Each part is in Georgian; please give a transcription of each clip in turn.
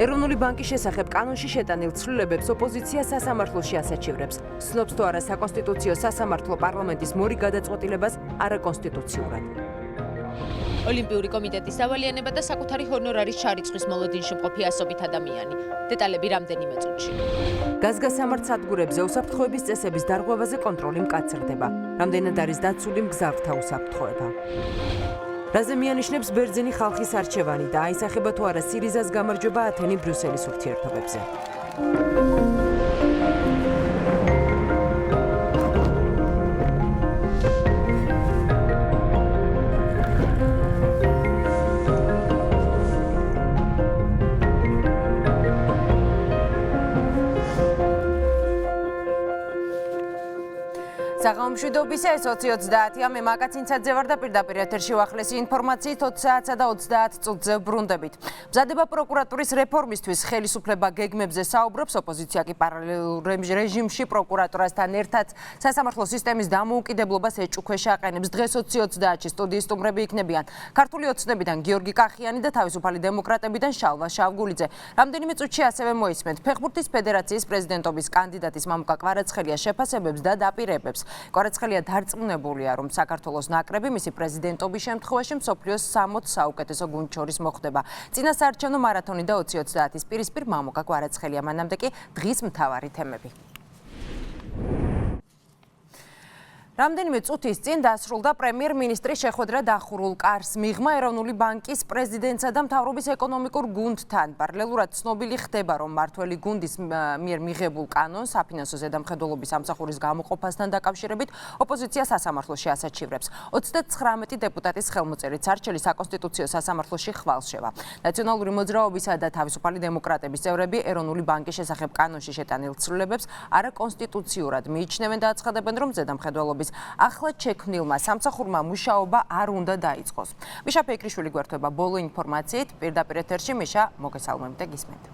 ეროვნული ბანკის შესახებ კანონში შეტანილ ცვლილებებს ოპოზიცია სასამართლოში ასაჩივრებს. Ცნობს თუ არა საკონსტიტუციო სასამართლო პარლამენტის მორიგ გადაწყვეტილებას არაკონსტიტუციურად. ოლიმპიური კომიტეტის ავალიანება და საკუთარი ჰონორარის ჩარიცხვის მოლოდინში მყოფი ასობით ადამიანი. დეტალები რამდენიმე წუთში. გაზგასამართ სადგურებზე უსაფრთხოების წესების დარღვევაზე კონტროლი მკაცრდება. რამდენად არის დაცული მგზავრთა უსაფრთხოება. რაზე მიანიშნებს ბერძენი ხალხის არჩევანი და აისახება თუ არა სირიზას გამარჯვება ათენი ბრიუსელის ურთიერთობებზე. საღამომშვიდობის ეს 20:30-ია, მე მაკაცინცაძე ვარ და პირდაპირ ეთერში ვახლესი ინფორმაციით 20 საათსა და 30 წუთზე ბრუნდებით. მზადება პროკურატურის რეფორმისთვის ხელისუფლება გეგმებზე საუბრობს, ოპოზიცია კი პარალელურ რეჟიმში პროკურატურასთან ერთად სასამართლო სისტემის დამოუკიდებლობას ეჭუქვეშ აყენებს. დღეს 20:30-ში სტუდიის სტუმრები იქნებიან ქართული ოცნებიდან გიორგი კახიანი და თავისუფალი დემოკრატებიდან შალვა შავგულიძე. რამდენიმე წუთში ასევე მოისმენთ ფეხბურთის ფედერაციის პრეზიდენტობის კანდიდატის მამუკა კვარაცხელია შეფასებებს და დაპირებებს. კვარაცხელია დარწმუნებულია, რომ საქართველოს ნაკრები მისი პრეზიდენტობის შემთხვევაში მსოფლიოს 60 საუკეთესო გუნდს შორის მოხვდება. წინასაარჩევნო მარათონი და 20:30-ის პირისპირ მამუკა კვარაცხელია. მანამდე კი დღის მთავარი თემები. რამდენიმე წუთის წინ დასრულდა პრემიერ-მინისტრის შეხვედრა დახურულ კარს მიღმა ეროვნული ბანკის პრეზიდენტსა და მთავრობის ეკონომიკურ გუნდთან. პარალელურად ცნობილი ხდება, რომ მმართველი გუნდის მიერ მიღებულ კანონს საფინანსო ზედამხედველობის სამსახურის გამოყოფასთან დაკავშირებით ოპოზიცია სასამართლოში ასაჩივრებს. 39 დეპუტატის ხელმოწერით სარჩელი საკონსტიტუციო სასამართლოში ხვალშევა. ნაციონალური მოძრაობისა და თავისუფალი დემოკრატების წევრები ეროვნული ბანკის შესახებ კანონში შეტანილ ცვლილებებს არაკონსტიტუციურად მიიჩნევენ და აცხადებენ, რომ ზედამხედველობის ახლად შექმნილმა სამსახურმა მუშაობა არ უნდა დაიწყოს. მიშა ფეიქრიშვილი გვერდება ბოლო ინფორმაციით. პირდაპირ ეთერში მიშა, მოგესალმებით და გისმენთ.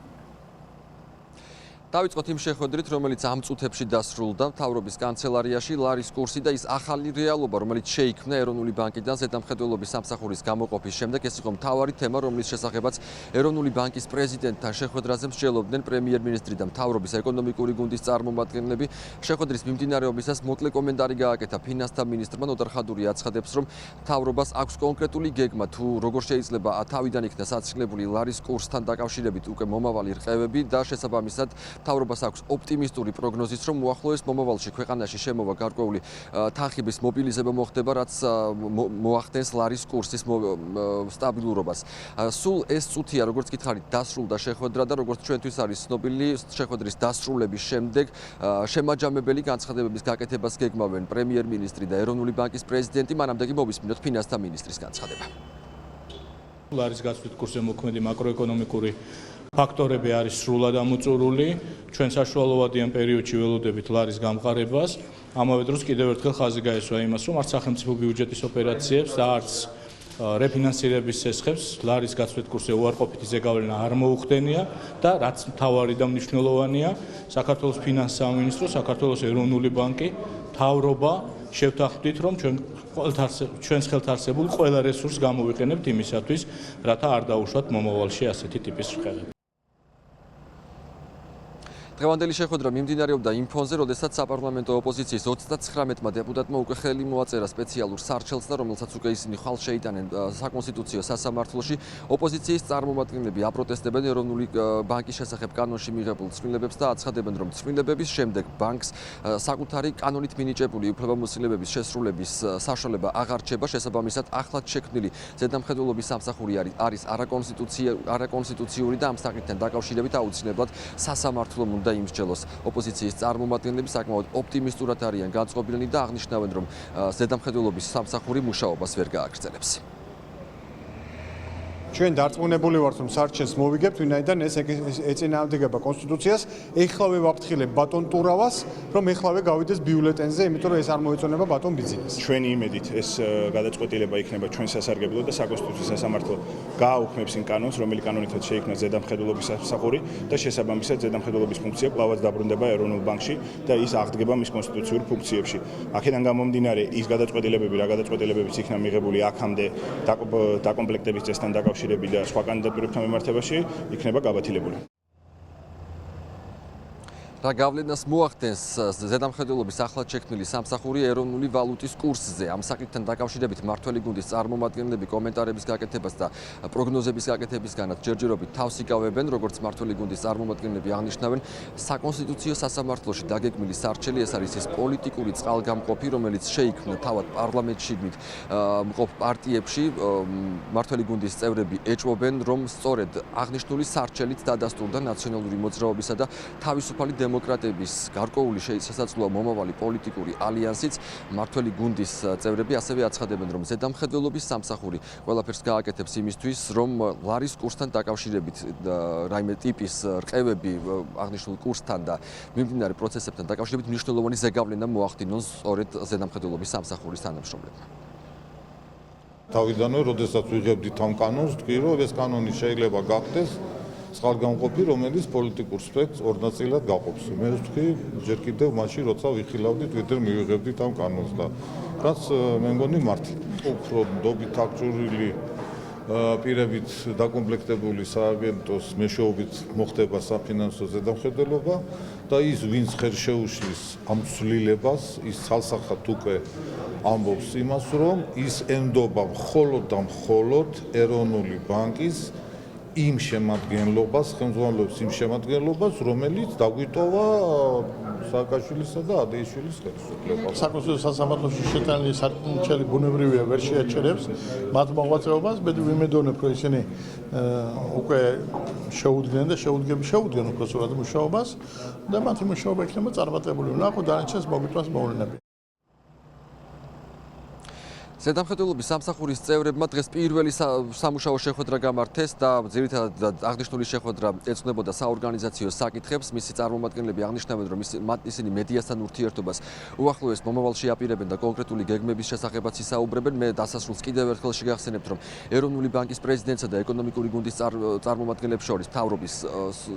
დავიწყოთ იმ შეხვედრით, რომელიც ამ წუთებში დასრულდა მთავრობის კანცელარიაში. ლარის კურსი და ის ახალი რეალობა, რომელიც შეიქმნა ეროვნული ბანკიდან ზედამხედველობის სამსახურის გამოყოფის შემდეგ, ეს იყო მთავარი თემა, რომლის შესახებაც ეროვნული ბანკის პრეზიდენტთან შეხვედრაზე მსჯელობდნენ პრემიერ-მინისტრი და მთავრობის ეკონომიკური გუნდის წარმომადგენლები. შეხვედრის მიმდინარეობისას მოკლე კომენტარი გააკეთა ფინანსთა მინისტრმა. ნოდარ ხადური აცხადებს, რომ მთავრობას აქვს კონკრეტული გეგმა, თუ როგორ შეიძლება თავიდან იქნას აცილებული ლარის კურსთან დაკავშირებით უკვე მომავალი რყევები და შესაბამისად მთავრობას აქვს ოპტიმისტური პროგნოზიც, რომ უახლოეს მომავალში ქვეყანაში შემოვა გარკვეული თანხების მობილიზება მოხდება, რაც მოახდენს ლარის კურსის სტაბილურობას. სულ ეს წუთია, როგორც გითხარით, დასრულდა შეხვედრა და როგორც ჩვენთვის არის ცნობილი, შეხვედრის დასრულების შემდეგ შემაჯამებელი განცხადებების გაკეთებას გეგმავენ პრემიერ-მინისტრი და ეროვნული ბანკის პრეზიდენტი. მანამდე კი მოვისმინოთ ფინანსთა მინისტრის განცხადება. ლარის გაცვლით კურსზე მოქმედი მაკროეკონომიკური ფაქტორები არის სრულად ამოწურული. ჩვენ საშუალოვადიან პერიოდში ველოდებით ლარის გამყარებას. ამავე დროს კიდევ ერთხელ ხაზი გაესვა იმას, რომ არც სახელმწიფო ბიუჯეტის ოპერაციებს და არც რეფინანსირების ცესხებს ლარის გაცვლით კურსზე უარყოფითი ზეგავლენა არ მოუხდენია და რაც მთავარი და მნიშვნელოვანია, საქართველოს ფინანსთა სამინისტრო, საქართველოს ეროვნული ბანკი, მთავრობა შევთანხმდით, რომ ჩვენს ხელთ არსებულ ყველა რესურსს გამოვიყენებთ იმისათვის, რათა არ დაუშვათ მომავალში ასეთი ტიპის რყევები. დღევანდელი შეხვედრა მიმდინარეობდა იმ ფონზე, როდესაც საპარლამენტო ოპოზიციის 39 დეპუტატმა უკვე ხელი მოაწერა სპეციალურ სარჩელს და რომელსაც უკვე ისინი ხვალ შეიტანენ საკონსტიტუციო სასამართლოში. ოპოზიციის წარმომადგენლები აპროტესტებენ ეროვნული ბანკის შესახებ კანონში მიღებულ ცვლილებებს და აცხადებენ, რომ ცვლილებების შემდეგ ბანკს საკუთარი კანონით მინიჭებული უფლებამოსილებების შესრულების საშუალება აღარ რჩება. შესაბამისად, ახლად შექმნილი ზედამხედველობის სამსახური არის არაკონსტიტუციური და ამ საკითხთან დაკავშირებით აუცილებლად სასამართლომ უნდა იმსჯელოს. ოპოზიციის წარმომადგენლები საკმაოდ ოპტიმისტურად არიან განწყობილნი და აღნიშნავენ, რომ ზედამხედველობის სამსახური მუშაობას ვერ გააგრძელებს. ჩვენ დარწმუნებული ვართ, რომ სარჩელს მოვიგებთ, ვინაიდან ეს ეწინააღმდეგება კონსტიტუციას. ეხლავე ვაფრთხილებ ბატონ ტურავას, რომ ეხლავე გავიდეს ბიულეტენზე, იმიტომ რომ ეს არ მოეწონება ბატონ ბიძინას. ჩვენი იმედით ეს გადაწყვეტილება იქნება ჩვენ სასარგებლო და საკონსტიტუციო სასამართლო გააუქმებს იმ კანონს, რომელი კანონითაც შეიქმნა ზედამხედველობის სამსახური და შესაბამისად ზედამხედველობის ფუნქცია კვლავაც დაბრუნდება ეროვნულ ბანკში და ის აღდგება მის კონსტიტუციურ ფუნქციებში. აქედან გამომდინარე, ის გადაწყვეტილებები, რა გადაწყვეტილებებიც იქნა მიღებული აქამდე დაკომპლექტების წესთან დაკავშირებით დაკავშირები და სხვა კანდიდატურებთან მიმართებაში იქნება გაბათილებული. რა გავლენას მოახდენს ზედამხედველობის ახლად შექმნილი სამსახური ეროვნული ვალუტის კურსზე? ამ საკითხთან დაკავშირებით მმართველი გუნდის წარმომადგენლები კომენტარების გაკეთებას და პროგნოზების გაკეთებისგანაც ჯერჯერობით თავს იკავებენ, როგორც მმართველი გუნდის წარმომადგენლები აღნიშნავენ, საკონსტიტუციო სასამართლოში დაგეგმილი სარჩელი ეს არის ის პოლიტიკური წყალგამყოფი, რომელიც შეიქმნა თავად პარლამენტში მყოფ პარტიებში. მმართველი გუნდის წევრები ეჭვობენ, რომ სწორედ აღნიშნული სარჩელით დადასტურდა ნაციონალური მოძრაობისა და თავისუფალი დემოკრატების გარკვეული შესაძლოა მომავალი პოლიტიკური ალიანსიც. მმართველი გუნდის წევრები ასევე აცხადებენ, რომ ზედამხედველობის სამსახური ყველაფერს გააკეთებს იმისთვის, რომ ლარის კურსთან დაკავშირებით რაიმე ტიპის რყევები აღნიშნულ კურსთან და მიმდინარე პროცესებთან დაკავშირებით მნიშვნელოვანი ზეგავლენა მოახდინონ სწორედ ზედამხედველობის სამსახურის თანამშრომლებმა. თავიდანვე, როდესაც ვიღებდით ამ კანონს, თქვი, რომ ეს კანონი შეიძლება გახდეს წყალგამყოფი, რომელიც პოლიტიკურ სპექტრს ორ ნაწილად გაყოფს. მე ვთქვი, ჯერ კიდევ მაშინ, როცა ვიხილავდით, ვიდრე მივიღებდით ამ კანონს და რაც მე მგონი მართლა. უფრო ნდობით აღჭურვილი პირებით დაკომპლექტებული სააგენტოს მეშვეობით მოხდება საფინანსო ზედამხედველობა და ის, ვინც ხელს შეუშლის ამ ცვლილებას, ის ცალსახად უკვე ამბობს იმას, რომ ის ენდობა მხოლოდ და მხოლოდ ეროვნული ბანკის იმ შემადგენლობას, ხელმძღვანელობის იმ შემადგენლობას, რომელიც დაგვიტოვა სააკაშვილისა და ადეიშვილის ხელისუფლებას. საკონსტიტუციო სასამართლოში შეტანილი სარჩელი ბუნებრივია ვერ შეაჩერებს მათ მოღვაწეობას, მე ვიმედოვნებ, რომ ისინი უკვე შეუდგნენ და შეუდგენ უпроსურად მუშაობას და მათი მუშაობა იქნება წარმატებული. ნახო დანარჩენს მოგვიტანს მოვლენები. ზედამხედველობის სამსახურის წევრებმა დღეს პირველი სამუშაო შეხვედრა გამართეს და ძირითადად აღნიშნული შეხვედრა ეძღვნებოდა საორგანიზაციო საკითხებს. მისი წარმომადგენლები აღნიშნავენ, რომ ისინი მედიასთან ურთიერთობას უახლოეს მომავალში აპირებენ და კონკრეტული გეგმების შესახებაც ისაუბრებენ. მე დასასრულს კიდევ ერთხელ შეგახსენებთ, რომ ეროვნული ბანკის პრეზიდენტსა და ეკონომიკური გუნდის წარმომადგენლებს შორის მთავრობის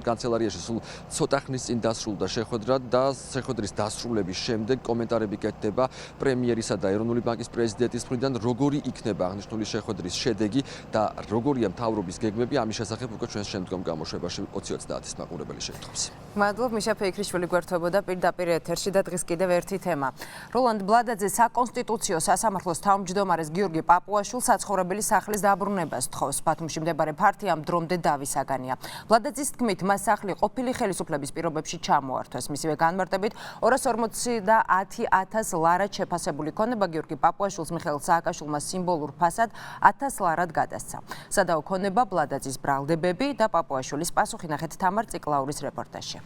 კანცელარიაში სულ ცოტა ხნის წინ დასრულდა შეხვედრა და შეხვედრის დასრულების შემდეგ კომენტარები კეთდება პრემიერისა და ეროვნული ბანკის პრეზიდენტის როგორი იქნება აღნიშნული შეხვედრის შედეგი და როგორია მთავრობის გეგმები, ამის შესახებ უკვე ჩვენს შემდგომ გამოშვებაში 20-30-ის მაყურებელი შეიტყობს. მადლობ, მიშა ფეიქრიშვილი გვერდებოდა პირდაპირ ეთერში და დღეს კიდევ ერთი თემა. როლანდ ბლადაძე საკონსტიტუციო სასამართლოს თავმჯდომარეს გიორგი პაპუაშვილს საცხოვრებელი სახლის დაბრუნებას თხოვს. ბათუმში მდებარე ფართიამ დრომდე დავისაგანია. ბლადაძის თქმით, მას სახლი ყოფილი ხელისუფლების პირობებში ჩამოართვეს. მისივე განმარტებით 250.000 ლარად შეფასებული ქონება გიორგი პაპუაშვილს მიხეილ სააკაშვილმა სიმბოლურ ფასად 1000 ლარად გადასცა. სადაო ქონება ბლადაძის ბრალდებები და პაპუაშვილის პასუხი ნახეთ თამარ ციკლაურის რეპორტაჟში.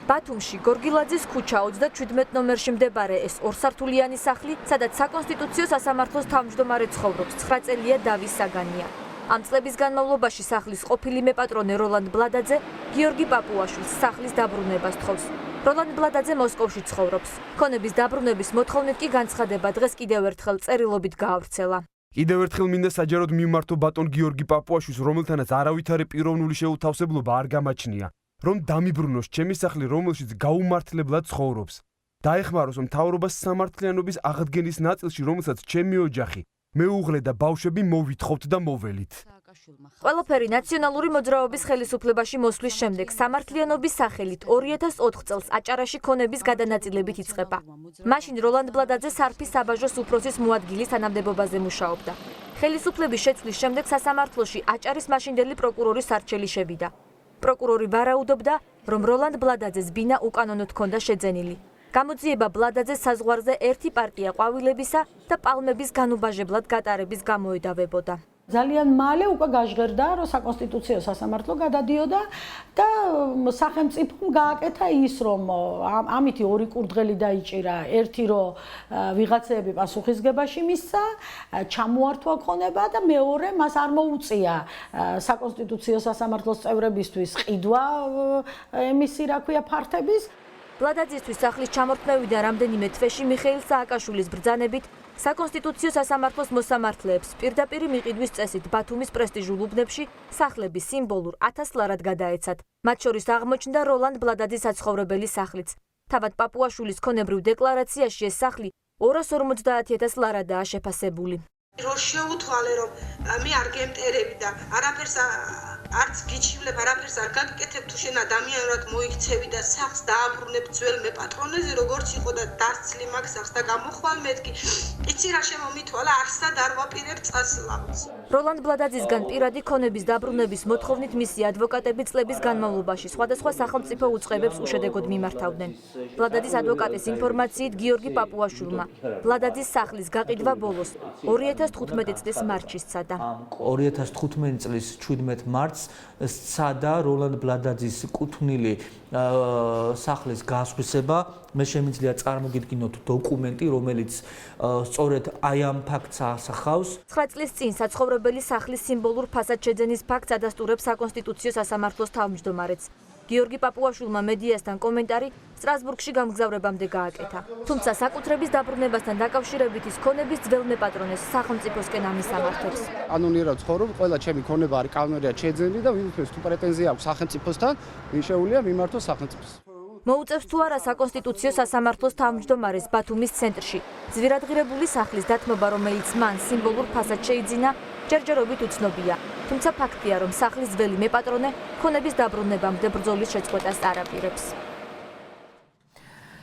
ბათუმში გორგილაძის ქუჩა 37 ნომერში მდებარე ეს ორსართულიანი სახლი, სადაც საკონსტიტუციო სასამართლოს თავმჯდომარე ცხოვრობს 9 წელია დავის საგანია. ამ წლების განმავლობაში სახლის ყოფილი მეპატრონე როლანდ ბლადაძე გიორგი პაპუაშვილს სახლის დაბრუნებას თხოვს. როლანდ ბლადაძე მოსკოვში ცხოვრობს. ქონების დაბრუნების მოთხოვნით კი განცხადება დღეს კიდევ ერთხელ წერილობით გაავრცელა. კიდევ ერთხელ მინდა საჯაროდ მიმართო ბატონ გიორგი პაპუაშვილს, რომელთანაც არავითარი პიროვნული შეუთავსებლობა არ გამაჩნია, რომ დამიბრუნოს ჩემი სახლი, რომელშიც გაუმართლებლად ცხოვრობს. დაეხმაროს მთავრობას სამართლიანობის აღდგენის ნაწილში, რომელსაც ჩემი ოჯახი, მეუღლე და ბავშვები მოვითხოვთ და მოველით. ყველაფერი ნაციონალური მოძრაობის ხელისუფლებაში მოსვლის შემდეგ სამართლიანობის სახელით 2004 წელს აჭარაში ქონების გადანაწილებით იწყება. მაშინ როლანდ ბლადაძე სარფის საბაჟოს უფროსის მოადგილის თანამდებობაზე მუშაობდა. ხელისუფლების შეცვლის შემდეგ სასამართლოში აჭარის მაშინდელი პროკურორის სარჩელი შევიდა. პროკურორი ვარაუდობდა, რომ როლანდ ბლადაძეს ბინა უკანონოდ ჰქონდა შეძენილი. გამოძიება ბლადაძეს საზღვარზე ერთი პარტია ყვავილებისა და პალმების განუბაჟებლად გატარების გამოედავებოდა. ძალიან მალე უკვე გაჟღერდა, რომ საკონსტიტუციო სასამართლო გადადიოდა და სახელმწიფომ გააკეთა ის, რომ ამითი ორი კურდღელი დაიჭირა, ერთი რომ ვიღაცეები პასუხისგებაში მისცა, ჩამოართვა ქონება და მეორე მას არ მოუწია საკონსტიტუციო სასამართლოს წევრებისთვის ყიდვა ემისი, რა ქვია, ფართების. ბლადაძისთვის სახლის ჩამორთმევიდან რამდენიმე თვეში მიხეილ სააკაშვილის ბრძანებით საკონსტიტუციო სასამართლოს მოსამართლეებს პირდაპირი მიყიდვის წესით ბათუმის პრესტიჟულ უბნებში სახლები სიმბოლურ 1000 ლარად გადაეცათ. მათ შორის აღმოჩნდა როლანდ ბლადაძის საცხოვრებელი სახლიც. თავად პაპუაშვილის ქონებრივ დეკლარაციაში ეს სახლი 250.000 ლარადაა შეფასებული. რო შეუთვალე რომ მე არ გემტერები და არაფერს არც გიჩივლებ, არაფერს არ გაგკეთებ, თუ შენ ადამიანურად მოიქცევი და სახს დააბრუნებ ძველ მე პატრონეზე როგორც იყო და დასცლი მაგ სახს და გამოხვალ მეთქი. იცი რა შემომითვალა, არსად არ ვაპირებ წასვლას. როლანდ ბლადაძისგან პირადი ქონების დაბრუნების მოთხოვნით მისი ადვოკატები წლების განმავლობაში სხვადასხვა სახელმწიფო უწყებებს უშედეგოდ მიმართავდნენ. ბლადაძის ადვოკატის ინფორმაციით გიორგი პაპუაშვილმა ბლადაძის სახლის გაყიდვა ბოლოს 2015 წლის მარტში სცადა. 2015 წლის 17 მარტს სცადა როლანდ ბლადაძის კუთვნილი სახლის გასხვისება. მე შემიძლია წარმოგიდგინოთ დოკუმენტი, რომელიც სწორედ აი ამ ფაქტს ასახავს. 9 წლის წინ საცხოვრებელი სახლის სიმბოლურ ფასადშეძენის ფაქტს ადასტურებს საკონსტიტუციო სასამართლოს თავმჯდომარეც. გიორგი პაპუაშვილმა მედიასთან კომენტარი სტრასბურგში გამგზავრებამდე გააკეთა. თუმცა საკუთრების დაბრუნებასთან დაკავშირებით ის ქონების ძველმე პატრონეს სახელმწიფოსკენ ამისამართებს. კანონიერად ცხოვრობ, ყველა ჩემი ქონება არის კანონიერად შეძენილი და ვინმეს თუ პრეტენზია აქვს სახელმწიფოსთან, ის შეუძლია მიმართოს სახელმწიფოს. მოუწევს თუ არა საკონსტიტუციო სასამართლოს თავმჯდომარეს ბათუმის ცენტრში. ძვირადღირებული სახლის დათმობა, რომელიც მან სიმბოლურ ფასადს შეიძინა, ჯერჯერობით უცნობია. თუმცა ფაქტია, რომ სახლის ძველი მეპატრონე ქონების დაბრუნებამდე ბრძოლის შეწყვეტას არ აპირებს.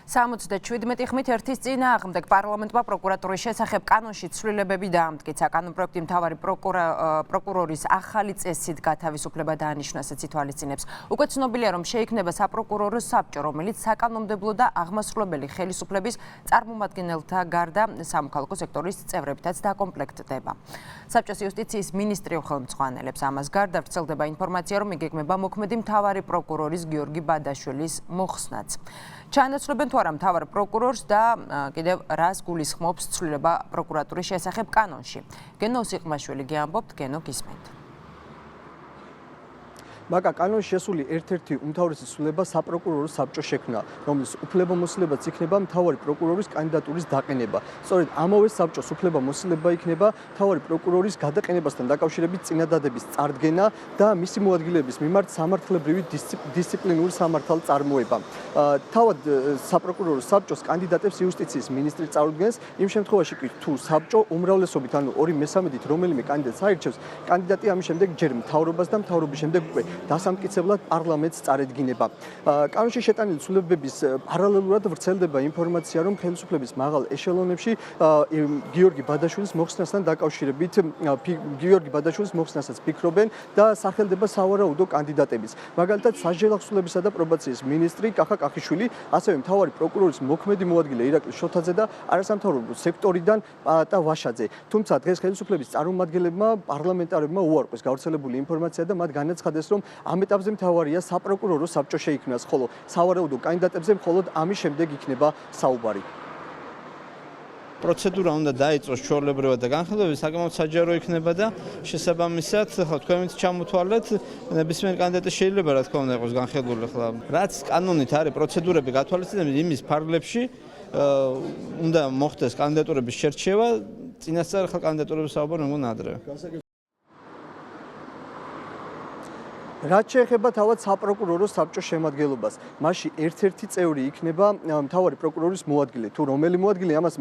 77 ხმით ერთის წინააღმდეგ პარლამენტმა პროკურატურის შესახებ კანონში ცვლილებები დაამტკიცა. კანონპროექტი მთავარი პროკურორის ახალი წესით გათავისუფლება დაანიშნოს, έτσι თვალისწინებს. უკვე ცნობილია, რომ შეიქმნება საპროკურორო საბჭო, რომელიც საკანონმდებლო და აღმასრულებელი ხელისუფლების წარმომადგენელთა გარდა სამოქალაქო სექტორის წევრებითაც დაკომპლექტდება. საბჭოს იუსტიციის მინისტრი ხელმძღვანელებს. ამას გარდა ვრცელდება ინფორმაცია, რომ იგეგმება მოქმედი მთავარი პროკურორის გიორგი ბადაშვილის მოხსნაც. ჩაანაცვლებენ თუ არა მთავარ პროკურორს და კიდევ რას გულისხმობს ცვლილება პროკურატურის შესახებ კანონში. გენო სიყმაშვილი გეამბობთ, გენო გისმენთ. მაგა კანონში შესული ერთ-ერთი უმთავრესი ცვლილება საპროკურორო საბჭოს შექმნა, რომლის უფლებამოსილებაც იქნება მთავარი პროკურორის კანდიდატურის დაყენება. სწორედ ამავე საბჭოს უფლებამოსილება იქნება მთავარი პროკურორის გადაყენებასთან დაკავშირებით წინადადების წარდგენა და მისი მოადგილეების მიმართ სამართლებრივი დისციპლინური სამართალი წარმოება. თავად საპროკურორო საბჭოს კანდიდატებს იუსტიციის მინისტრი წარუდგენს, იმ შემთხვევაში კი თუ საბჭო უმრავლესობით, ანუ 2/3-ით რომელიმე კანდიდატს აირჩევს, კანდიდატი ამის შემდეგ ჯერ მთავრობას და მთავრობის შემდეგ უკვე დასამტკიცებლად პარლამენტს წარედგინება. კანონში შეტანილი ცვლილებების პარალელურად ვრცელდება ინფორმაცია, რომ ხელისუფლების მაღალ ეშელონებში გიორგი ბადაშვილის მოხსნასთან დაკავშირებით გიორგი ბადაშვილის მოხსნასაც ფიქრობენ და სახელდება სავარაუდო კანდიდატებიც. მაგალითად, სასჯელახსულებისა და პრობაციის მინისტრი კახა კახიშვილი, ასევე მთავარი პროკურორის მოქმედი მოადგილე ირაკლი შოთაძე და არასამთავრობო სექტორიდან პალატა ვაშაძე. თუმცა დღეს ხელისუფლების წარმომადგენლებმა პარლამენტარებმა უარყვეს გავრცელებული ინფორმაცია და მათ განაცხადეს, რომ ამ ეტაპზე მთავარია საპროკურორო საბჭო შეიქმნას, ხოლო სავარაუდო კანდიდატებზე მხოლოდ ამის შემდეგ იქნება საუბარი. პროცედურა უნდა დაიწყოს ჩვეულებრივად და განხილვებით საკმაოდ საჯარო იქნება და შესაბამისად, ხო თქვენით ჩამოთვალეთ, ნებისმიერ კანდიდატი შეიძლება რა თქმა უნდა იყოს განხილული ხლა. რაც კანონით არის პროცედურები გათვალისწინებით, იმის ფარგლებში უნდა მოხდეს კანდიდატურების შერჩევა, წინასწარ ხა კანდიდატურების საუბარი მეგონა ადრე. რაც შეეხება თავად საპროკურორო საბჭოს შემადგენლობას, მასში ერთ-ერთი წევრი იქნება მთავარი პროკურორის მოადგილე, თუ რომელი მოადგილე, ამას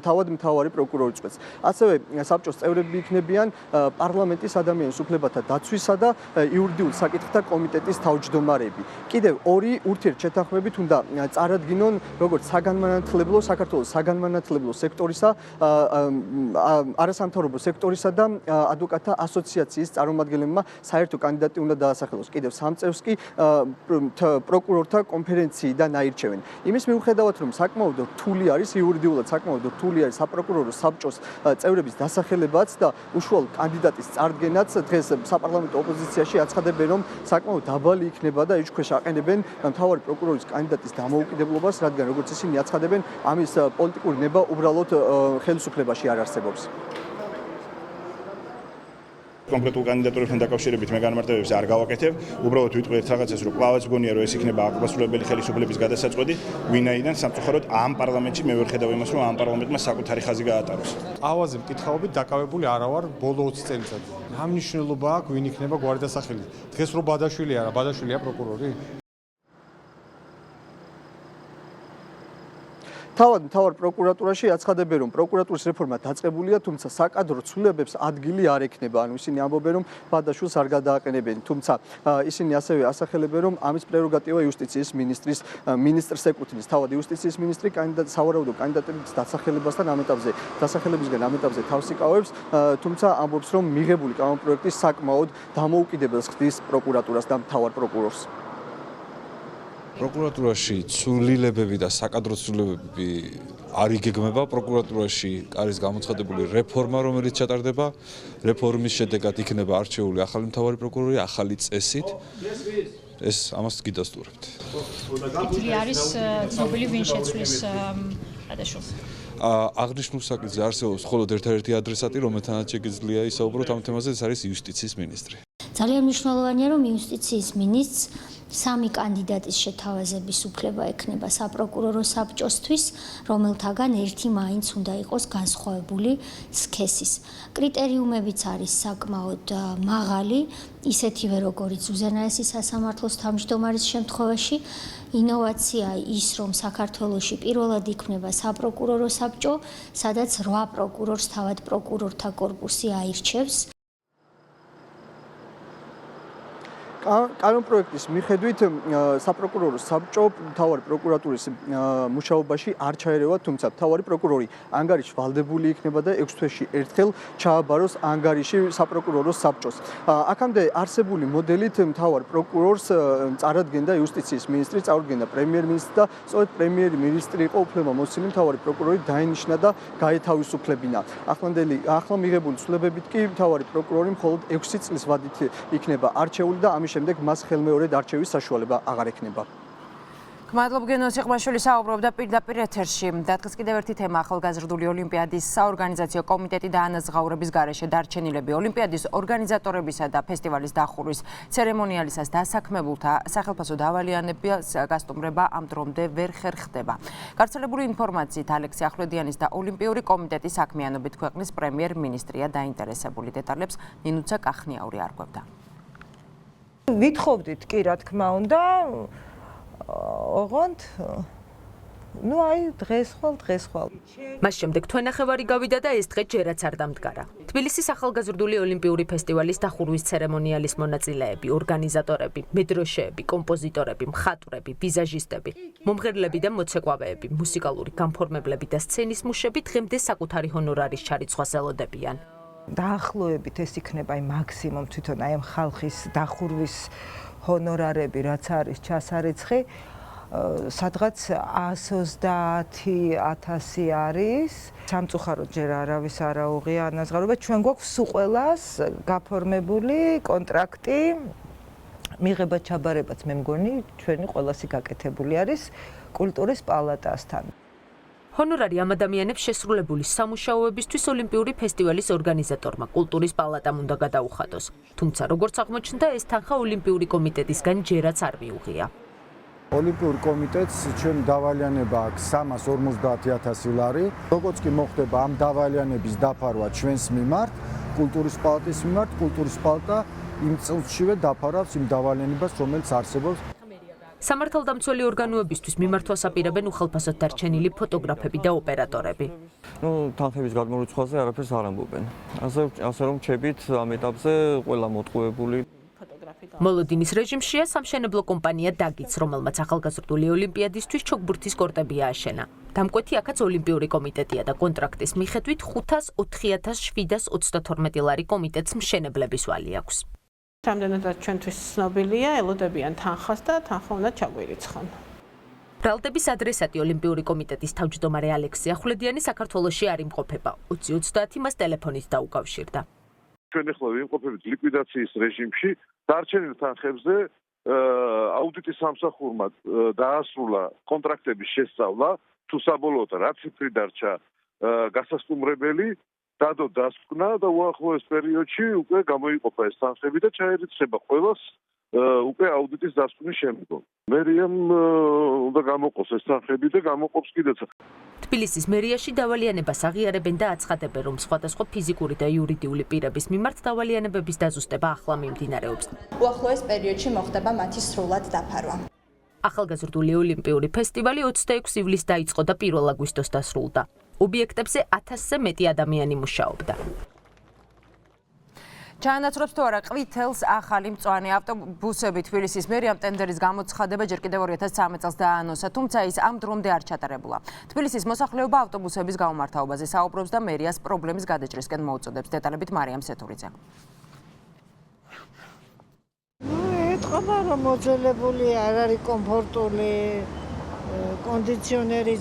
თავად მთავარი პროკურორი წვეთს. ასევე საბჭოს წევრები იქნებიან პარლამენტის ადამიანის უფლებათა დაცვისა და იურიდიულ საკითხთა კომიტეტის თავმჯდომარეები. კიდევ ორი ურთიერთშეთანხმებით უნდა წარადგინონ როგორც საქართველოს საგანმანათლებლო სექტორისა, არასამთავრობო სექტორისა და ადვოკატთა ასოციაციის წარმომადგენლებმა საერთო კანდიდატი უნდა დასახელოს. კიდევ 3 წევს კი პროკურორთა კონფერენციიდან აირჩევენ. იმის მიუხედავად, რომ საკმაოდ რთული არის იურიდიულად საკმაოდ რთული არის საპროკურორო საბჭოს წევრების დასახელებაც და უშუალო კანდიდატის წარდგენაც, დღეს საპარლამენტო ოპოზიციაში აცხადებენ, რომ საკმაოდ დაბალი იქნება და ეჭქვეშ აყენებენ მთავარი პროკურორის კანდიდატის დამოუკიდებლობას, რადგან როგორც ისინი აცხადებენ, ამის პოლიტიკური ნება უბრალოდ ხელისუფლებაში არ არსებობს. კონკრეტულ კანდიდატურებთან დაკავშირებით მე განმარტებებს არ გავაკეთებ, უბრალოდ ვიტყვი ერთ რაღაცას, რომ კლავაც გონია, რომ ეს იქნება აღმასრულებელი ხელისუფლების გადასაწყვეტი, ვინაიდან სამწუხაროდ ამ პარლამენტში მე ვერ ხედავ იმას, რომ ამ პარლამენტმა საკუთარი ხაზი გაატაროს. ყავაზე მკითხაობით დაკავებული არა ვარ ბოლო 20 წელიწადში. რა მნიშვნელობა აქვს, ვინ იქნება გვარდასახელი? დღეს რო ბადაშვილი არა, ბადაშვილია პროკურორი? თავად მთავარ პროკურატურაში აცხადებენ, რომ პროკურატურის რეფორმა დაწყებულია, თუმცა საკადრო ცვლილებებს ადგილი არ ექნება. ანუ ისინი ამბობენ, რომ ბადაშვილს არ გადააყენებენ, თუმცა ისინი ასევე ასახელებენ, რომ ამის პრეროგატივა იუსტიციის მინისტრს ეკუთვნის. თავად იუსტიციის მინისტრი სავარაუდო კანდიდატების დასახელებასთან ამ ეტაპზე თავს იკავებს, თუმცა ამბობს, რომ მიღებული კანონპროექტი საკმაოდ დამოუკიდებელს ხდის პროკურატურას და მთავარ პროკურორს. პროკურატურაში ცვლილებები და საკადრო ცვლილებები არ იგეგმება. პროკურატურაში არის გამოცხადებული რეფორმა, რომელიც ჩატარდება. რეფორმის შედეგად იქნება არჩეული ახალი მთავარი პროკურორი, ახალი წესით. ეს ამას გიდასტურებთ. კითილი არის ცნობილი ვინ შეცვლის ბადაშვილს. აღნიშნულ საკითხზე არსებობს მხოლოდ ერთადერთი ადრესატი, რომელთანაც შეგიძლია ისაუბროთ ამ თემაზე, ეს არის იუსტიციის მინისტრი. ძალიან მნიშვნელოვანია, რომ იუსტიციის მინისტრს 3 კანდიდატის შეთავაზების უფლება ექნება საპროკურორო საბჭოსთვის, რომელთაგან ერთი მაინც უნდა იყოს განსხვავებული სქესის. კრიტერიუმებიც არის საკმაოდ მაღალი, ისეთივე როგორიც უზენაესი სასამართლოს თავმჯდომარის შემთხვევაში. ინოვაცია ის, რომ საქართველოში პირველად იქმნება საპროკურორო საბჭო, სადაც 8 პროკურორს თავად პროკურორთა კორპუსი აირჩევს. კანონპროექტის მიხედვით საპროკურორო საბჭო მთავარი პროკურატურის მუშაობაში არ ჩაერევა, თუმცა მთავარი პროკურორი ანგარიში ვალდებული იქნება და 6 თვეში ერთხელ ჩააბაროს ანგარიში საპროკურორო საბჭოს. აქამდე არსებული მოდელით მთავარ პროკურორს წარადგენდა იუსტიციის მინისტრი, წარადგენდა პრემიერ-მინისტრი და სწორედ პრემიერ-მინისტრი იყო უფლებამოსილი მთავარი პროკურორი დაენიშნა და გაეთავისუფლებინა. ახლა მიღებული ცვლილებებით კი მთავარი პროკურორი მხოლოდ 6 წლის ვადით იქნება არჩეული და ამის შემდეგ მას ხელმეორედ არჩევის საშუალება აღარ ექნება. გმადლობ გენო სიყმაშვილი საუბრობდა პირდაპირ ეთერში. დადგეს კიდევ ერთი თემა ახალგაზრდული ოლიმპიადის საორგანიზაციო კომიტეტი და ანაზღაურების გარეშე დარჩენილები ოლიმპიადის ორგანიზატორებისა და ფესტივალის დახურვის ცერემონიალისას დასაქმებულთა სახელფასო დავალიანების გასტუმრება ამ დრომდე ვერ ხერხდება. გავრცელებული ინფორმაციით ალექსი ახვლედიანის და ოლიმპიური კომიტეტის საქმიანობით ქვეყნის პრემიერ-მინისტრია დაინტერესებული. დეტალებს ნინუცა კახნიაური არკვევდა. ვითხოვდით კი რა თქმა უნდა ოღონდ დღეს ხვალ მას შემდეგ თვენახევარი გავიდა და ეს დღე ჯერაც არ დამდგარა. თბილისის ახალგაზრდული ოლიმპიური ფესტივალის დახურვის ცერემონიალის მონაწილეები, ორგანიზატორები, მედროშეები, კომპოზიტორები, მხატვრები, ვიზაჟისტები, მომღერლები და მოცეკვავეები, მუსიკალური განფორმებლები და სცენის მუშები დღემდე საკუთარი ჰონორარის ჩარიცხვას ელოდებიან. დაახლოებით ეს იქნება მაქსიმუმ თვითონ ამ ხალხის დახურვის ჰონორარები, რაც არის ჩასარიცხი, სადღაც 130.000 არის. სამწუხაროდ ჯერ არავის არ აუღია ანაზღაურება. ჩვენ გვაქვს სულ ყველას გაფორმებული კონტრაქტი, მიღება ჩაბარებაც მე მგონი ჩვენი ყველასი გაკეთებული არის კულტურის პალატასთან. ჰონორარი ამ ადამიანებს შესრულებული სამუშაოებისთვის ოლიმპიური ფესტივალის ორგანიზატორმა კულტურის პალატამ უნდა გადაუხადოს. თუმცა როგორც აღმოჩნდა, ეს თანხა ოლიმპიური კომიტეტისგან ჯერაც არ მიუღია. ოლიმპიურ კომიტეტს ჩვენ დავალიანება აქვს 350.000 ლარი. როგორც კი მოხდება ამ დავალიანების დაფარვა ჩვენს მიმართ, კულტურის პალატის მიმართ, კულტურის პალატა იმ წელსშივე დაფარავს იმ დავალიანებას, რომელიც არსებობს. სამართალდამცველი ორგანოებისთვის მიმართვას აპირებენ უხალფასოდ დარჩენილი ფოტოგრაფები და ოპერატორები. თანხების გადმორიცხვაზე არაფერს არ ამბობენ. ასე რომ ჩებით ამ ეტაპზე ყველა მოტყუებული. მოლოდინის რეჟიმშია სამშენებლო კომპანია დაგიც, რომელმაც ახალგაზრდული ოლიმპიადისთვის ჩოგბურთის კორტები ააშენა. დამკვეთი აქაც ოლიმპიური კომიტეტია და კონტრაქტის მიხედვით 504.732 ლარი კომიტეტს მშენებლების ვალი აქვს. რამდენადაც ჩვენთვის ცნობილია, ელოდებიან თანხას და თანხა უნდა ჩაგვირიცხონ. ბრალდების ადრესატი ოლიმპიური კომიტეტის თავმჯდომარე ალექსი ახვლედიანი საქართველოში არ იმყოფება. 2030 მას ტელეფონით დაუკავშირდა. ჩვენ ახლა ვიმყოფებით ლიკვიდაციის რეჟიმში, დარჩენილ თანხებზე აუდიტის სამსახურმა დაასრულა კონტრაქტების შესწავლა, თუ საბოლოოდ რა ციფრი დარჩა გასასტუმრებელი, დადო დასკვნა და უახლოეს პერიოდში უკვე გამოიყოფა ეს თანხები და ჩაერიცხება ყველას უკვე აუდიტის დასკვნის შემდგომ. მერიამ უნდა გამოყოს ეს თანხები და გამოყოფს კიდეც. თბილისის მერიაში დავალიანებას აღიარებენ და აცხადებენ, რომ სხვადასხვა ფიზიკური და იურიდიული პირების მიმართ დავალიანებების დაზუსტება ახლა მიმდინარეობს. უახლოეს პერიოდში მოხდება მათი სრულად დაფარვა. ახალგაზრდული ოლიმპიური ფესტივალი 26 ივლისს დაიწყო და 1 აგვისტოს დასრულდა. ობიექტებზე 1000-ზე მეტი ადამიანი მუშაობდა. ჩაანაცვლებს თუ არა ყვითელს ახალი მწვანე ავტობუსები თბილისის მერიამ ტენდერის გამოცხადება ჯერ კიდევ 2013 წელს დაანონსა, თუმცა ის ამ დრომდე არ ჩატარებულა. თბილისის მოსახლეობა ავტობუსების გაუმართავაზე საუბრობს და მერიას პრობლემის გადაჭრისკენ მოუწოდებს. დეტალებით მარიამ სეთურიძე. ეთყობა რომ მოძველებული არ არის კომფორტული კონდიციონერი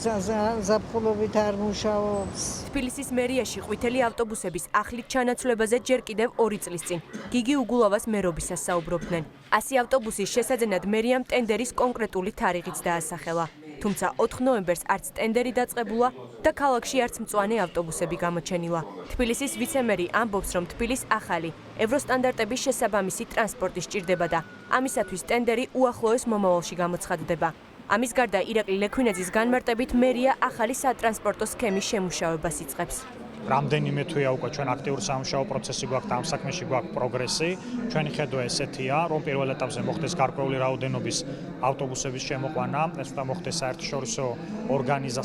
ზაფხულობით არ მუშაობს. თბილისის მერიაში ყვითელი ავტობუსების ახლით ჩანაცვლებაზე ჯერ კიდევ 2 წლის წინ გიგი უგულავას მერობისას საუბრობდნენ. 100 ავტობუსის შესაძენად მერიამ ტენდერის კონკრეტული თარიღიც დაასახელა. თუმცა 4 ნოემბერს არც ტენდერი დაწყებულა და ქალაქში არც მწვანე ავტობუსები გამოჩენილა. თბილისის ვიცემერი ამბობს, რომ თბილის ახალი ევროსტანდარტების შესაბამისი ტრანსპორტი სჭირდება და ამისათვის ტენდერი უახლოეს მომავალში გამოცხადდება. ამის გარდა ირაკლი ლექვინაძის განმარტებით მერია ახალი სატრანსპორტო სქემის შემუშავებას იწყებს. რამდენიმე თვეა უკვე ჩვენ აქტიურ სამუშაო პროცესი გვაქვს და ამ საქმეში გვაქვს პროგრესი. ჩვენი ხედვა ესეთია, რომ პირველ ეტაპზე მოხდეს გარკვეული რაოდენობის ავტობუსების შემოყვანა, ეს უნდა მოხდეს საერთაშორისო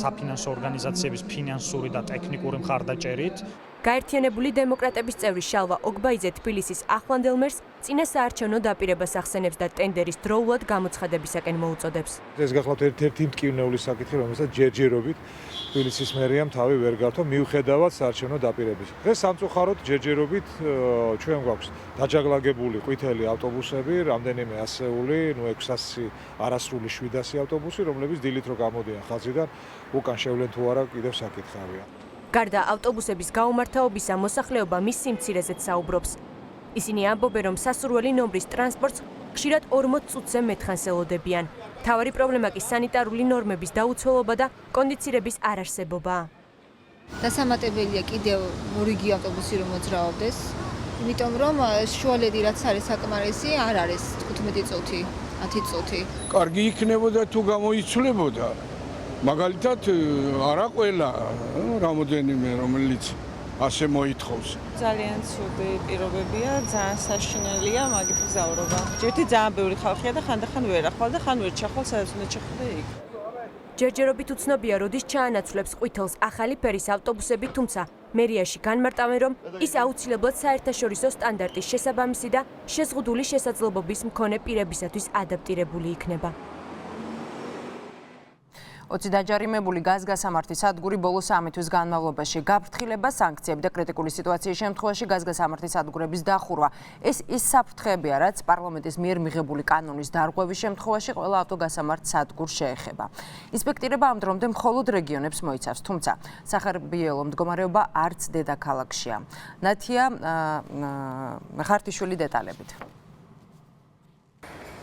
საფინანსო ორგანიზაციების ფინანსური და ტექნიკური მხარდაჭერით. გაერთიანებული დემოკრატების წევრი შალვა ოგბაიძე თბილისის ახლანდელ მერს წინა საარჩევნო დაპირებას ახსენებს და ტენდერის დროულად გამოცხადებისაკენ მოუწოდებს. ეს გახლავთ ერთ-ერთი მტკივნეული საკითხი, რომელსაც ჯერჯერობით თბილისის მერიამ თავი ვერ გართვა მიუხედავად საარჩევნო დაპირების. დღეს სამწუხაროდ ჯერჯერობით ჩვენ გვაქვს დაჯაგლაგებული ყვითელი ავტობუსები, რამდენიმე ასეული, 600 არასრული 700 ავტობუსი, რომლებიც დილით რო გამოდიან ხაზიდან, უკან შევლენ თუ არა კიდევ საკითხავია. გარდა ავტობუსების გაუმართავობისა, მოსახლეობა მის სიმცირეზეც საუბრობს. ისინი ამბობენ, რომ სასურველი ნომრის ტრანსპორტს ხშირად 40 წუთზე მეტხანს ელოდებიან. მთავარი პრობლემა კი სანიტარული ნორმების დაუცველობა და კონდიცირების არარსებობაა. დასამატებელია კიდევ რიგი ავტობუსი რომ მოძრაობდეს, იმიტომ რომ შუალედი რაც არის საკმარისი არ არის 15 წუთი, 10 წუთი. კარგი იქნებოდა თუ გამოიცვლებოდა. მაგალითად არა ყველა რამოდენიმე რომელიც ასე მოითხოვს. ძალიან ცუდი პირობებია, ძალიან საშინელია მაგით გზავრობა. ჯერთი ძალიან ბევრი ხალხია და ხანდახან ვერ ახვალ და ხან ვერ ჩახვალ, სადაც უნდა ჩახვიდე იქ. ჯერჯერობით უცნობია, როდის ჩაანაცვლებს ყვითელს ახალი ფერის ავტობუსები, თუმცა მერიაში განმარტავენ, რომ ის აუცილებლად საერთაშორისო სტანდარტის შესაბამისი და შეზღუდული შესაძლებლობის მქონე პირებისათვის ადაპტირებული იქნება. 20 დაჯარიმებული გაზგასამართი სადგური ბოლო 3 თვის განმავლობაში გაფრთხილება, საანქციები და კრიტიკული სიტუაციის შემთხვევაში გაზგასამართი სადგურების დახურვა. ეს ის საფრთხეებია, რაც პარლამენტის მიერ მიღებული კანონის დარღვევის შემთხვევაში ყველა ავტოგასამართ სადგურს შეეხება. ინსპექტირება ამ დრომდე მხოლოდ რეგიონებს მოიცავს, თუმცა სახარბიელო მდგომარეობა არც დედაქალაქშია. ნათია ხარტიშვილი დეტალებით.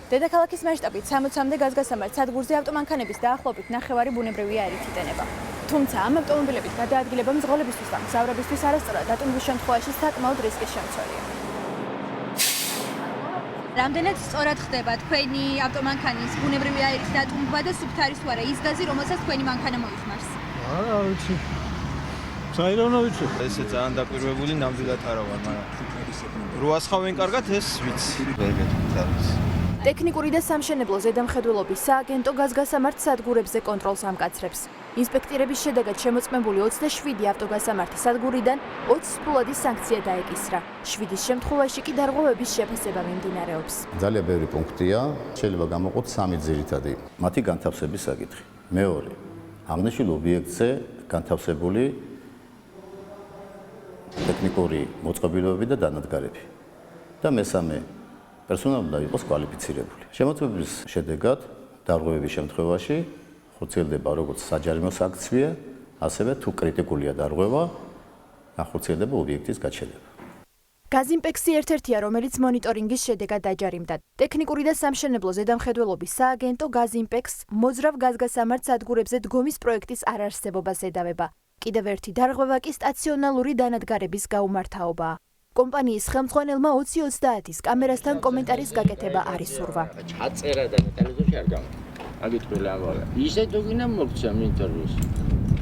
დედაქალაქის მასშტაბით 60-მდე გაზგასამართ სადგურზე ავტომანქანების დაახლოებით 9 ბუნებრივი აირით იტენება. თუმცა ამ ავტომობილებით გადაადგილება მძღოლებისთვის და მგზავრებისთვის არასწორად დატვირთვის შემთხვევაში საკმაოდ რისკის შემცველია. რამდენად სწორად ხდება თქვენი ავტომანქანის ბუნებრივი აირის დატვირთვა და სუფთა არის თუ არა ის გაზი, რომელსაც თქვენი მანქანა მოიხმარს? არა ვიცი. საერთოდ ვიცი. ესე ძალიან დაკვირვებული ნამდვილად არა ვარ, მაგრამ 800 ხავენ კარგად ეს ვიცი. ვერ გეტყვით. ტექნიკური და სამშენებლო ზედამხედველობის სააგენტო გაზგასამართ სადგურებზე კონტროლს ამკაცრებს. ინსპექტირების შედეგად შემოწმებული 27 ავტოგასამართი სადგურიდან 20 ფულადი სანქცია დაეკისრა. 7-ის შემთხვევაში კი დარღვევების შეფასება მიმდინარეობს. ძალიან ბევრი პუნქტია, შეიძლება გამოყოთ 3 ძირითადი. მათი განთავსების საკითხი. მეორე, აღნიშნულ ობიექტზე განთავსებული ტექნიკური მოწყობილობები და დანადგარები. და მესამე, პერსონალი უნდა იყოს კვალიფიცირებული. შემოწმების შედეგად დარღვევების შემთხვევაში ხორციელდება როგორც საჯარიმო სააქცია, ასევე თუ კრიტიკულია დარღვევა, ახორციელდება ობიექტის გაჩენება. გაზიმპექსი ერთ-ერთია, რომელიც მონიტორინგის შედეგად დაჯარიმდა. ტექნიკური და სამშენებლო ზედამხედველობის სააგენტო გაზიმპექს მოძრავ გაზგასამართ სადგურებზე დგომის პროექტის არარსებობას ედავება. კიდევ ერთი დარღვევა კი სტაციონალური დანადგარების გაუმართავობაა. კომპანიის ხელმძღვანელმა 2030-ის კამერასთან კომენტარის გაკეთება არ ისურვა. ჩაწერა და მეტალიზოში არ გამა. აგით ყველა ამბავია. ისე თუ გინდა მოგცემ ინტერვიუს.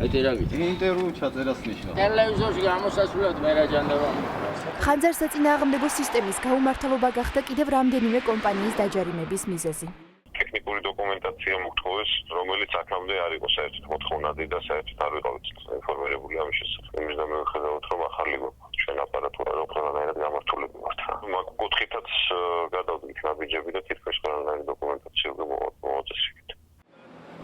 აი რა გითხრა? ინტერვიუ ჩაწერას ნიშნავს. ტელევიზორში გამოსასვლელად მე რა ჯანდაბა. ხანძარსაწინააღმდეგო სისტემის გაუმართავობა გახდა კიდევ რამდენიმე კომპანიის დაჯარიმების მიზეზი. ტექნიკური დოკუმენტაცია მოთხოვეს, რომელიც აქამდე არ იყო საერთოდ მოთხოვნადი და საერთოდ არ ვიყავით ინფორმირებული ამის შესახებ. იმის და მიუხედავად რომ ახალი ჩვენ აპარატურა რო ყველანაირად გამართულები ვართ. მაგ კუთხითაც გადავდით ნაბიჯები და თითქმის ყველანაირი დოკუმენტაცია მოვაწესრიგეთ.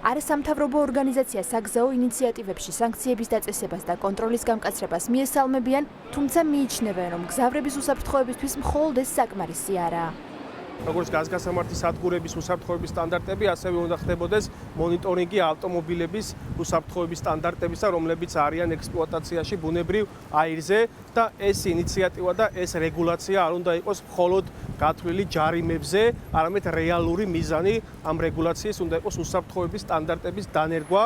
არასამთავრობო ორგანიზაცია საგზაო ინიციატივებში სანქციების დაწესებას და კონტროლის გამკაცრებას მიესალმებიან, თუმცა მიიჩნევენ, რომ გზავრების უსაფრთხოებისთვის მხოლოდ ეს საკმარისი არაა. როგორც გაზგასამართი სადგურების უსაფრთხოების სტანდარტები, ასევე უნდა ხდებოდეს მონიტორინგი ავტომობილების უსაფრთხოების სტანდარტებისა, რომლებიც არიან ექსპლუატაციაში ბუნებრივ აირზე და ეს ინიციატივა და ეს რეგულაცია არ უნდა იყოს მხოლოდ გათვლილი ჯარიმებზე, არამედ რეალური მიზანი ამ რეგულაციის უნდა იყოს უსაფრთხოების სტანდარტების დანერგვა.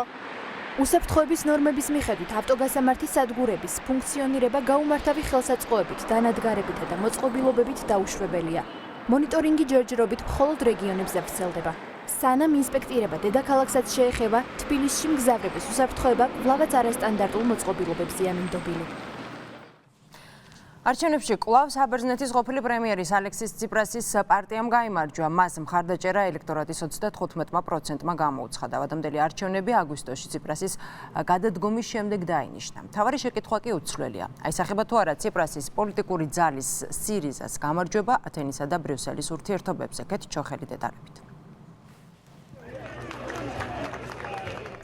უსაფრთხოების ნორმების მიხედვით ავტოგასამართი სადგურების ფუნქციონირება გაუმართავი ხელსაწყოებით, დანადგარებითა და მოწყობილობებით დაუშვებელია. მონიტორინგი ჯერჯერობით მხოლოდ რეგიონებზე ვრცელდება. სანამ ინსპექტირება დედაქალაქსაც შეეხება, თბილისში მგზავრების უსაფრთხოება კვლავაც არასტანდარტულ მოწყობილობებზეა მინდობილი. არჩევნებში კვლავ საბერძნეთის ყოფილი პრემიერის ალექსის ციპრასის პარტიამ გაიმარჯვა. მას მხარდაჭერა ელექტორატის 35%-მა გამოუცხადა. ვადამდელი არჩევნები აგვისტოში ციპრასის გადადგომის შემდეგ დაინიშნა. მთავარი შეკითხვა კი უცვლელია. აისახება თუ არა ციპრასის პოლიტიკური ძალის სირიზას გამარჯვება ათენისა და ბრიუსელის ურთიერთობებზე. კეთ ჩოხელი დეტალებით.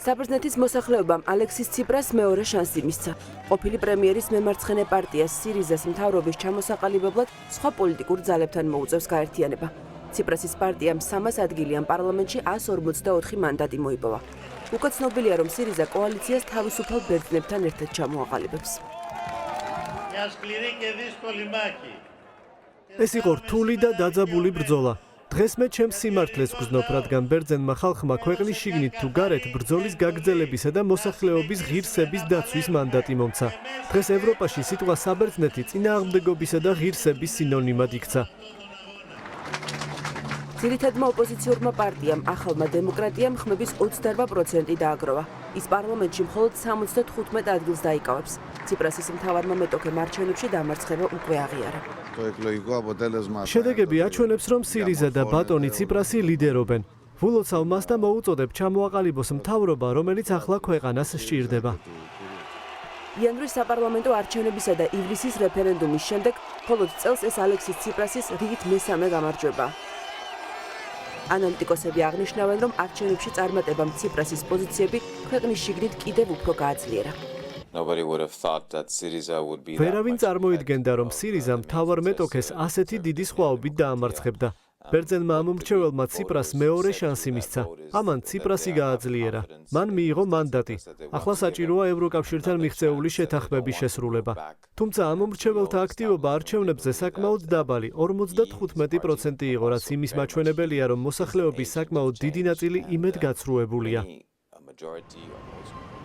საბერძნეთის მოსახლეობამ ალექსის ციპრას მეორე შანსი მისცა. ყოფილი პრემიერის მემარცხენე პარტია სირიზას მთავრობის ჩამოსაყალიბებლად სხვა პოლიტიკურ ძალებთან მოუწევს გაერთიანება. ციპრასის პარტიამ 300 ადგილი ამ პარლამენტში 144 მანდატი მოიპოვა. უკვე ცნობილია, რომ სირიზა კოალიციას თავისუფალ ბერძნებთან ერთად ჩამოაყალიბებს. ეს იყო რთული და დაძაბული ბრძოლა. დღეს მე ჩემს სიმართლეს ვგზნობ, რადგან ბერძენმა ხალხმა ქვეყნის შიგნით თუ გარეთ ბრძოლის გაგრძელებისა და მოსახლეობის ღირსების დაცვის მანდატი მომცა. დღეს ევროპაში სიტყვა საბერძნეთი წინააღმდეგობისა და ღირსების სინონიმად იქცა. ძირითადმა ოპოზიციურმა პარტიამ ახალმა დემოკრატიამ ხმების 28% დააგროვა. ის პარლამენტში მხოლოდ 75 ადგილს დაიკავებს. ციპრასის მთავარმა მეტოქემ არჩევნებში დამარცხება უკვე აღიარა. შედეგები აჩვენებს, რომ სირიზა და ბატონი ციპრასი ლიდერობენ. ვულოცავ მას და მოუწოდებ ჩამოაყალიბოს მთავრობა, რომელიც ახლა ქვეყანას სჭირდება. იანვრის საპარლამენტო არჩევნებისა და ივლისის რეფერენდუმის შემდეგ მხოლოდ წელს ეს ალექსის ციპრასის რიგით მესამე გამარჯვება. ანალიტიკოსები აღნიშნავენ, რომ არჩევნებში წარმატებამ ციპრასის პოზიციები ქვეყნის შიგნით კიდევ უფრო გააძლიერა. ვერავინ წარმოიდგენდა, რომ სირიზა მთავარ მეტოქეს ასეთი დიდი სხვაობით დაამარცხებდა. ბერძენმა ამომრჩეველმა ციპრას მეორე შანსი მისცა. ამან ციპრასი გააძლიერა. მან მიიღო მანდატი. ახლა საჭიროა ევროკავშირთან მიღწეული შეთანხმების შესრულება. თუმცა ამომრჩეველთა აქტივობა არჩევნებზე საკმაოდ დაბალი, 55% იყო, რაც იმის მაჩვენებელია, რომ მოსახლეობის საკმაოდ დიდი ნაწილი იმედგაცრუებულია.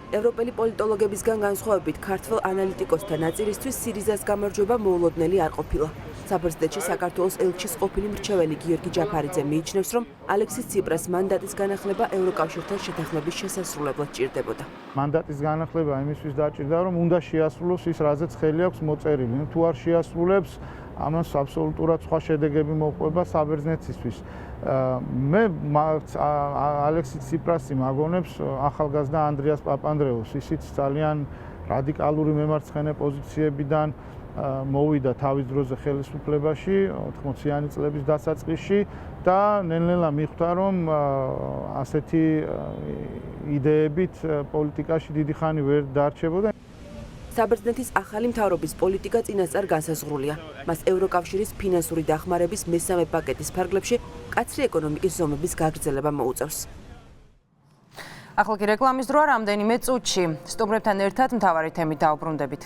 ევროპელი პოლიტოლოგებისგან განსხვავებით ქართველ ანალიტიკოსთა ნაწილისთვის სირიზას გამარჯვება მოულოდნელი არ ყოფილა. საბერძნეთში საქართველოს ელჩის ყოფილი მრჩეველი გიორგი ჯაფარიძე მიიჩნევს, რომ ალექსის ციპრას მანდატის განახლება ევროკავშირთან შეთანხმების შესასრულებლად ჭირდებოდა. მანდატის განახლება იმისთვის დაჭირდა, რომ უნდა შეასრულოს ის, რაზეც ხელი აქვს მოწერილი. თუ არ შეასრულებს, ამას აბსოლუტურად სხვა შედეგები მოყვება საბერძნეთისთვის. მე ალექსი ციპრასი მაგონებს ახალგაზრდა ანდრიას პაპანდრეუს, ისიც ძალიან რადიკალური მემარცხენე პოზიციებიდან მოვიდა თავის დროზე ხელისუფლებაში 80-იანი წლების დასაწყისში და ნელ-ნელა მიხვდა, რომ ასეთი იდეებით პოლიტიკაში დიდი ხანი ვერ დარჩებოდა. საბერძნეთის ახალი მთავრობის პოლიტიკა წინასწარ განსაზღვრულია. მას ევროკავშირის ფინანსური დახმარების მესამე პაკეტის ფარგლებში კაცრი ეკონომიკის ზომების გაგრძელება მოუწევს. ახლა კი რეკლამის დროა, რამდენიმე წუთში სტუმრებთან ერთად მთავარი თემით დავბრუნდებით.